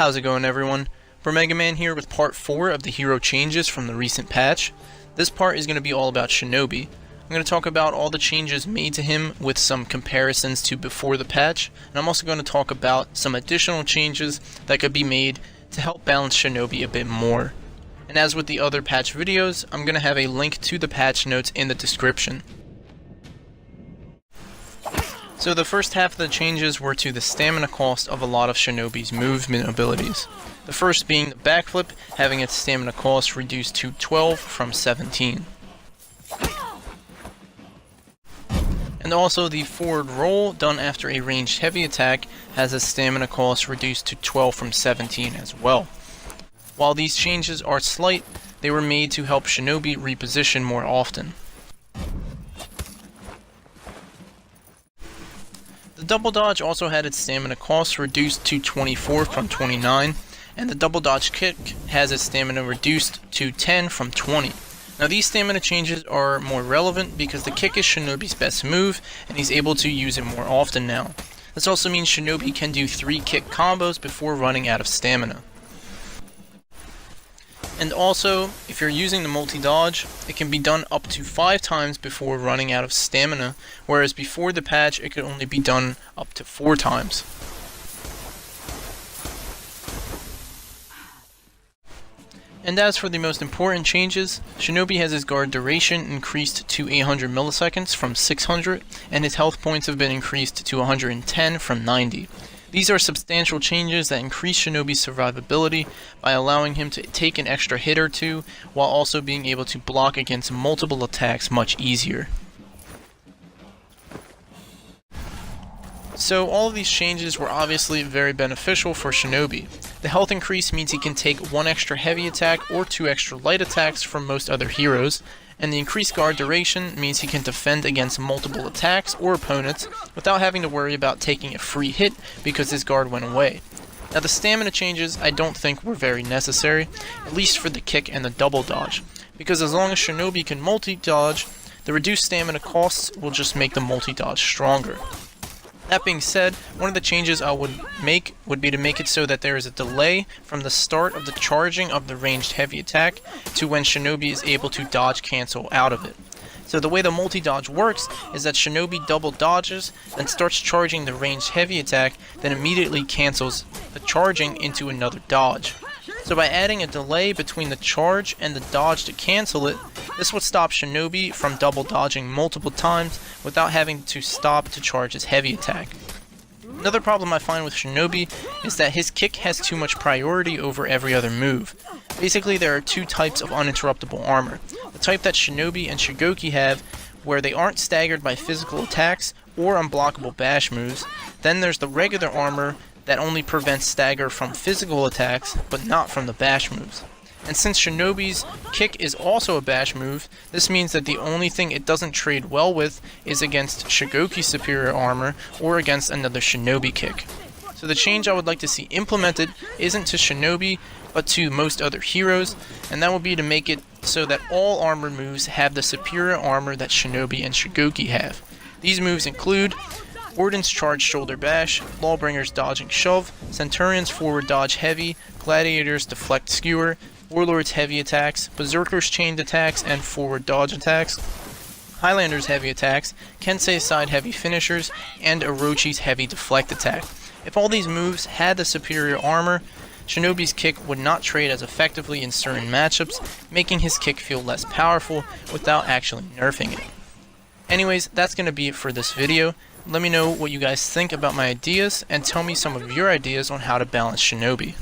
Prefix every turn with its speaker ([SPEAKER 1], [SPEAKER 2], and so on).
[SPEAKER 1] How's it going, everyone? Mega Man here with part 4 of the hero changes from the recent patch. This part is going to be all about Shinobi. I'm going to talk about all the changes made to him with some comparisons to before the patch, and I'm also going to talk about some additional changes that could be made to help balance Shinobi a bit more. And as with the other patch videos, I'm going to have a link to the patch notes in the description. So the first half of the changes were to the stamina cost of a lot of Shinobi's movement abilities. The first being the backflip, having its stamina cost reduced to 12 from 17. And also the forward roll done after a ranged heavy attack has its stamina cost reduced to 12 from 17 as well. While these changes are slight, they were made to help Shinobi reposition more often. The double dodge also had its stamina cost reduced to 24 from 29, and the double dodge kick has its stamina reduced to 10 from 20. Now these stamina changes are more relevant because the kick is Shinobi's best move, and he's able to use it more often now. This also means Shinobi can do 3 kick combos before running out of stamina. And also, if you're using the multi-dodge, it can be done up to 5 times before running out of stamina, whereas before the patch it could only be done up to 4 times. And as for the most important changes, Shinobi has his guard duration increased to 800 milliseconds from 600, and his health points have been increased to 110 from 90. These are substantial changes that increase Shinobi's survivability by allowing him to take an extra hit or two, while also being able to block against multiple attacks much easier. So all of these changes were obviously very beneficial for Shinobi. The health increase means he can take 1 extra heavy attack or 2 extra light attacks from most other heroes, and the increased guard duration means he can defend against multiple attacks or opponents without having to worry about taking a free hit because his guard went away. Now the stamina changes I don't think were very necessary, at least for the kick and the double dodge, because as long as Shinobi can multi-dodge, the reduced stamina costs will just make the multi-dodge stronger. That being said, one of the changes I would make would be to make it so that there is a delay from the start of the charging of the ranged heavy attack to when Shinobi is able to dodge cancel out of it. So the way the multi-dodge works is that Shinobi double dodges, then starts charging the ranged heavy attack, then immediately cancels the charging into another dodge. So by adding a delay between the charge and the dodge to cancel it, this would stop Shinobi from double dodging multiple times without having to stop to charge his heavy attack. Another problem I find with Shinobi is that his kick has too much priority over every other move. Basically, there are 2 types of uninterruptible armor. The type that Shinobi and Shigoki have, where they aren't staggered by physical attacks or unblockable bash moves. Then there's the regular armor that only prevents stagger from physical attacks, but not from the bash moves. And since Shinobi's kick is also a bash move, this means that the only thing it doesn't trade well with is against Shigoki's superior armor or against another Shinobi kick. So the change I would like to see implemented isn't to Shinobi, but to most other heroes, and that will be to make it so that all armor moves have the superior armor that Shinobi and Shigoki have. These moves include Warden's Charge Shoulder Bash, Lawbringer's Dodging Shove, Centurion's Forward Dodge Heavy, Gladiator's Deflect Skewer, Warlord's Heavy Attacks, Berserker's Chained Attacks and Forward Dodge Attacks, Highlander's Heavy Attacks, Kensei's Side Heavy Finishers, and Orochi's Heavy Deflect Attack. If all these moves had the superior armor, Shinobi's kick would not trade as effectively in certain matchups, making his kick feel less powerful without actually nerfing it. Anyways, that's going to be it for this video. Let me know what you guys think about my ideas, and tell me some of your ideas on how to balance Shinobi.